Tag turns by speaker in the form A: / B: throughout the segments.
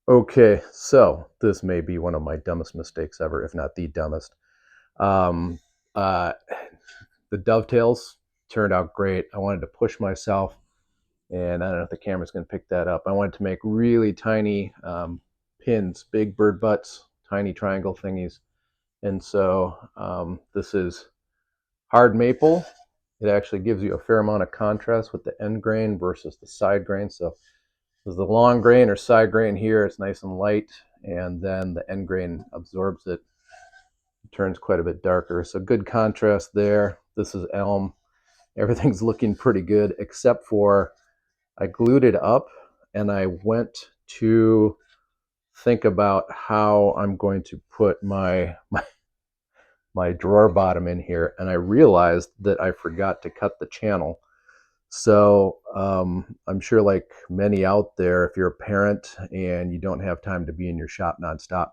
A: Okay, so this may be one of my dumbest mistakes ever, if not the dumbest. Um, uh, the dovetails turned out great. I wanted to push myself, and I don't know if the camera's going to pick that up. I wanted to make really tiny pins, big bird butts, tiny triangle thingies. And so this is hard maple. It actually gives you a fair amount of contrast with the end grain versus the side grain. So there's the long grain or side grain here. It's nice and light, and then the end grain absorbs it. It turns quite a bit darker. So good contrast there. This is elm. Everything's looking pretty good, except for I glued it up and I went to think about how I'm going to put my drawer bottom in here, and I realized that I forgot to cut the channel. So I'm sure, like many out there, if you're a parent and you don't have time to be in your shop nonstop,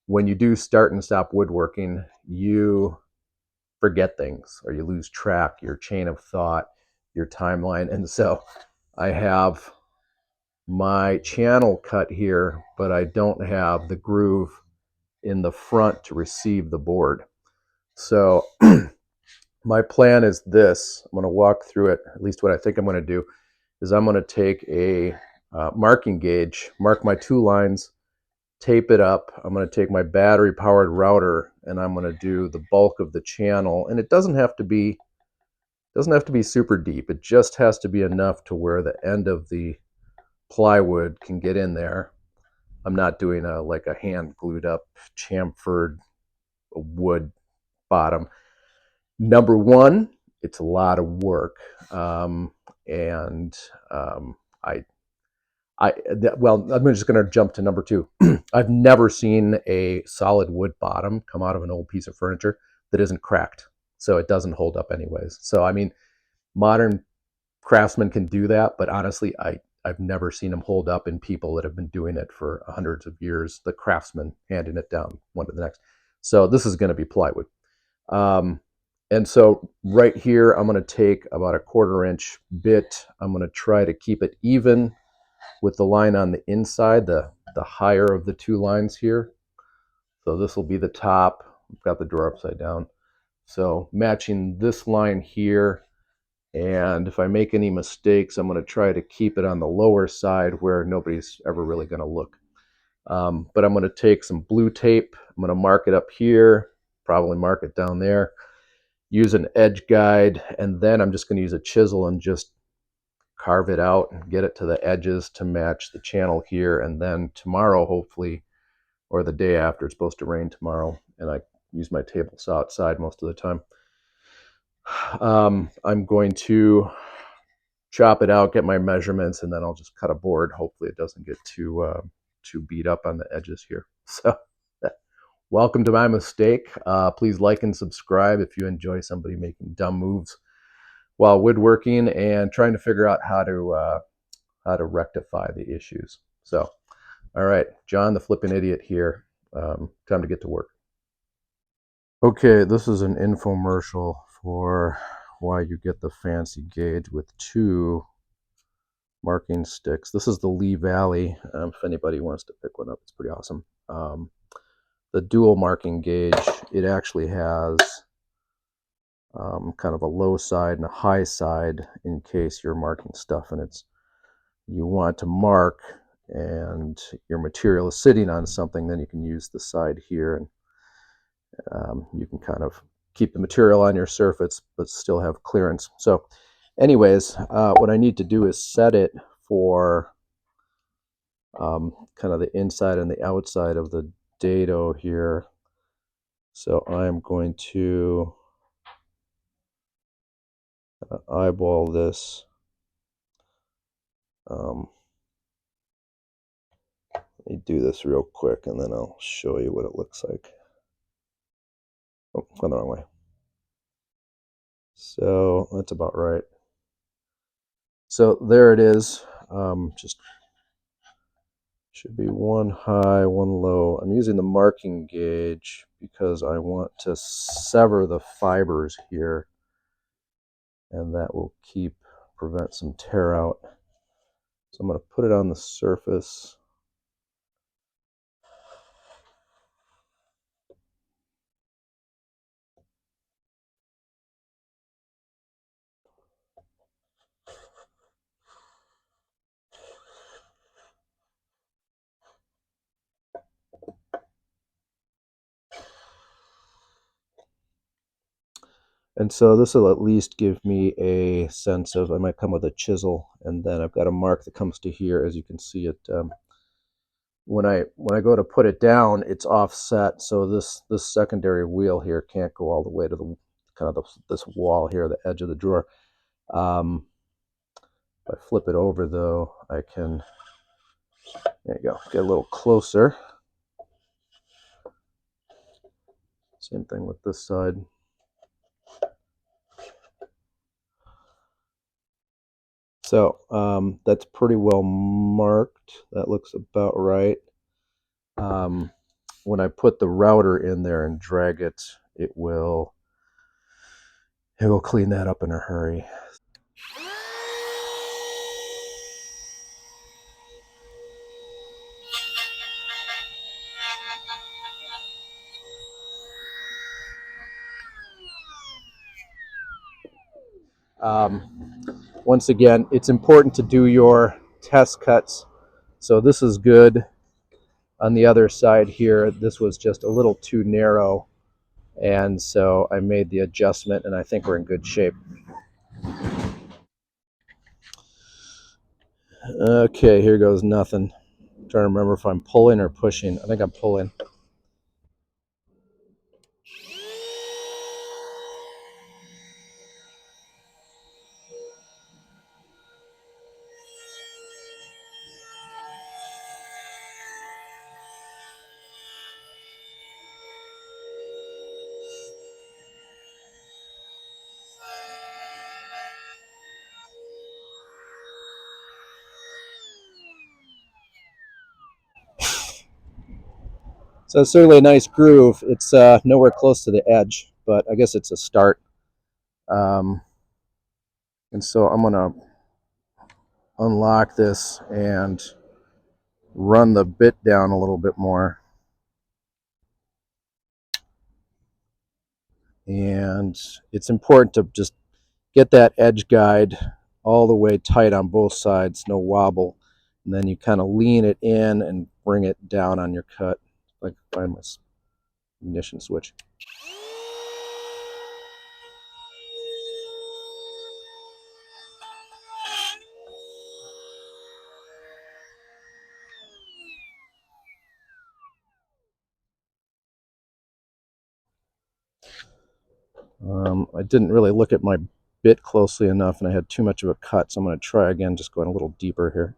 A: when you do start and stop woodworking, you forget things or you lose track, your chain of thought, your timeline. And so I have my channel cut here, but I don't have the groove in the front to receive the board. So my plan is this. I'm going to walk through it. At least what I think I'm going to do is I'm going to take a marking gauge, mark my 2 lines, tape it up. I'm going to take my battery powered router and I'm going to do the bulk of the channel. And it doesn't have to be super deep. It just has to be enough to where the end of the plywood can get in there. I'm not doing like a hand glued up chamfered wood bottom. Number one, it's a lot of work. And I, well, I'm just going to jump to number two. I've never seen a solid wood bottom come out of an old piece of furniture that isn't cracked. So it doesn't hold up anyways. So, I mean, modern craftsmen can do that, but honestly, I've never seen them hold up in people that have been doing it for hundreds of years, the craftsmen handing it down one to the next. So this is going to be plywood. Um, and so right here, I'm going to take about a 1/4 inch bit. I'm going to try to keep it even with the line on the inside, the higher of the 2 lines here. So this will be the top. I've got the drawer upside down. So matching this line here, and if I make any mistakes, I'm going to try to keep it on the lower side where nobody's ever really going to look. But I'm going to take some blue tape. I'm going to mark it up here, probably mark it down there, use an edge guide, and then I'm just going to use a chisel and just carve it out and get it to the edges to match the channel here. And then tomorrow, hopefully, or the day after, it's supposed to rain tomorrow, and I use my table saw outside most of the time. I'm going to chop it out, get my measurements, and then I'll just cut a board. Hopefully it doesn't get too beat up on the edges here. So welcome to my mistake. Please like and subscribe if you enjoy somebody making dumb moves while woodworking and trying to figure out how to rectify the issues. So, all right, John the flipping idiot here. Time to get to work. Okay, this is an infomercial for why you get the fancy gauge with 2 marking sticks. This is the Lee Valley. If anybody wants to pick one up, it's pretty awesome. The dual marking gauge, it actually has kind of a low side and a high side in case you're marking stuff and you want to mark and your material is sitting on something, then you can use the side here and you can kind of keep the material on your surface but still have clearance. So anyways, what I need to do is set it for kind of the inside and the outside of the dado here. So I'm going to eyeball this. Let me do this real quick and then I'll show you what it looks like. Oh, gone the wrong way. So that's about right. So there it is. Just should be one high, one low. I'm using the marking gauge because I want to sever the fibers here, and that will prevent some tear out. So I'm going to put it on the surface. And so this will at least give me a sense of, I might come with a chisel, and then I've got a mark that comes to here. As you can see it, when I go to put it down, it's offset, so this secondary wheel here can't go all the way to the kind of this wall here, the edge of the drawer. If I flip it over, though, I can, there you go, get a little closer. Same thing with this side. So that's pretty well marked. That looks about right. When I put the router in there and drag it, it will clean that up in a hurry. Once again, it's important to do your test cuts. So this is good. On the other side here, this was just a little too narrow, and so I made the adjustment, and I think we're in good shape. Okay, here goes nothing. I'm trying to remember if I'm pulling or pushing. I think I'm pulling. So it's certainly a nice groove. It's nowhere close to the edge, but I guess it's a start. And so I'm going to unlock this and run the bit down a little bit more. And it's important to just get that edge guide all the way tight on both sides, no wobble. And then you kind of lean it in and bring it down on your cut. Like find my ignition switch. I didn't really look at my bit closely enough, and I had too much of a cut, so I'm going to try again, just going a little deeper here.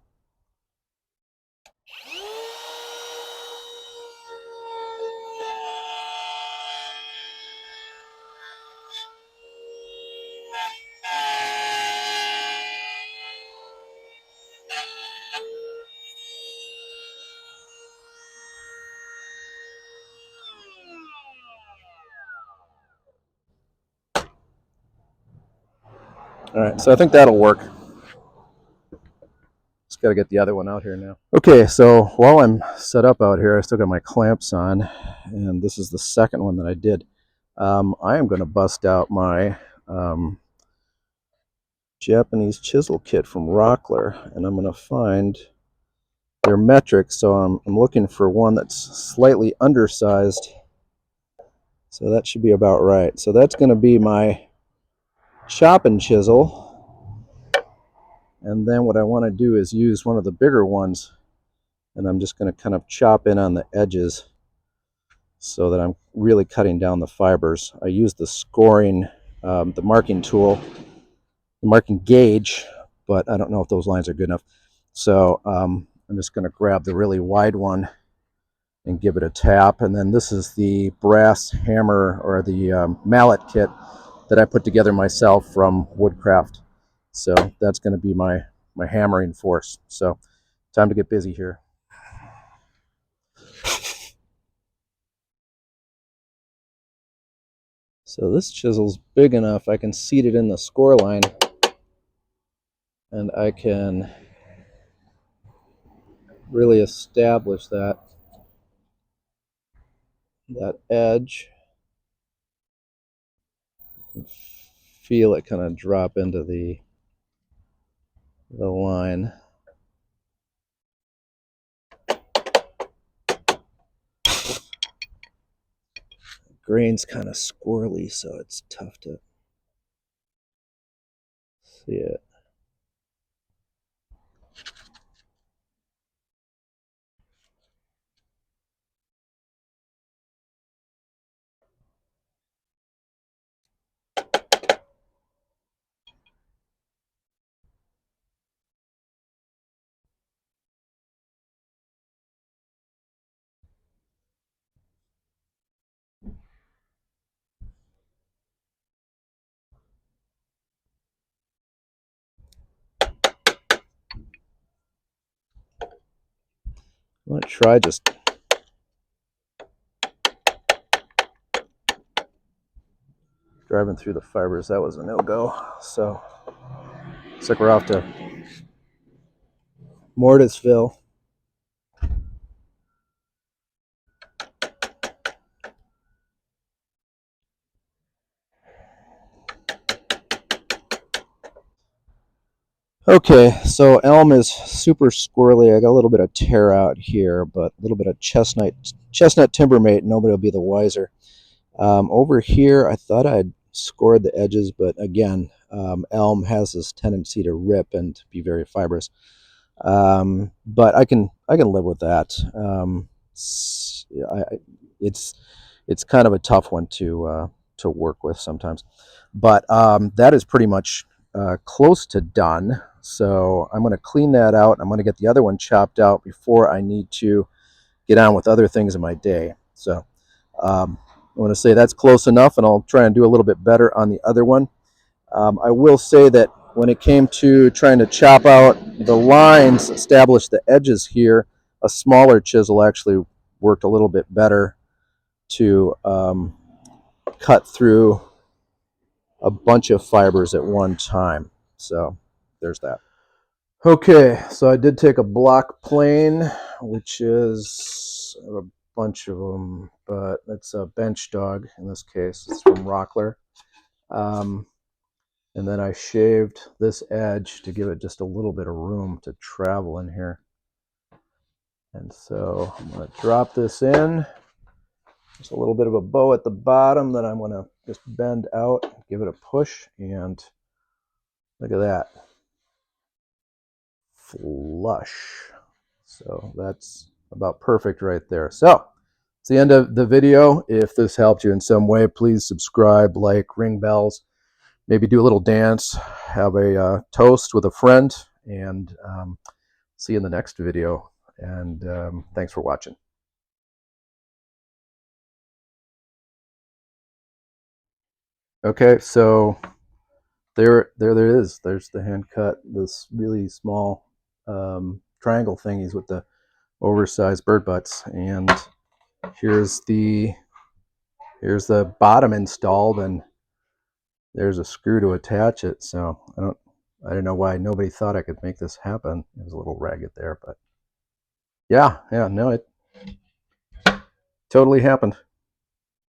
A: All right, so I think that'll work. Just got to get the other one out here now. Okay, so while I'm set up out here, I still got my clamps on, and this is the second one that I did. I am going to bust out my Japanese chisel kit from Rockler, and I'm going to find their metric. So I'm looking for one that's slightly undersized. So that should be about right. So that's going to be my chopping chisel. And then what I want to do is use one of the bigger ones, and I'm just going to kind of chop in on the edges so that I'm really cutting down the fibers. I use the scoring, the marking tool, the marking gauge, but I don't know if those lines are good enough. So I'm just going to grab the really wide one and give it a tap. And then this is the brass hammer, or the mallet kit that I put together myself from Woodcraft. So that's going to be my hammering force. So time to get busy here. So this chisel's big enough I can seat it in the score line, and I can really establish that edge. You can feel it kind of drop into the line. Grain's kind of squirrely, so it's tough to See it. I'm going to try just driving through the fibers. That was a no-go. So looks like we're off to Mortisville. Okay, so elm is super squirrely. I got a little bit of tear out here, but a little bit of chestnut timber mate. Nobody will be the wiser. Over here, I thought I'd scored the edges, but again, elm has this tendency to rip and to be very fibrous. But I can live with that. It's kind of a tough one to work with sometimes, but that is pretty much close to done. So I'm going to clean that out. I'm going to get the other one chopped out before I need to get on with other things in my day. So I want to say that's close enough, and I'll try and do a little bit better on the other one. I will say that when it came to trying to chop out the lines, establish the edges here, a smaller chisel actually worked a little bit better to cut through a bunch of fibers at one time. So there's that. Okay, so I did take a block plane, which is a bunch of them, but it's a bench dog in this case. It's from Rockler. And then I shaved this edge to give it just a little bit of room to travel in here. And so I'm going to drop this in. There's a little bit of a bow at the bottom that I'm going to just bend out, give it a push, and look at that. Flush. So that's about perfect right there. So it's the end of the video. If this helped you in some way, please subscribe, like, ring bells, maybe do a little dance, have a toast with a friend, and see you in the next video. And thanks for watching. Okay, so there it is. There's the hand cut, this really small triangle thingies with the oversized bird butts, and here's the bottom installed, and there's a screw to attach it. So I don't know why nobody thought I could make this happen. It was a little ragged there, but yeah, no, it totally happened.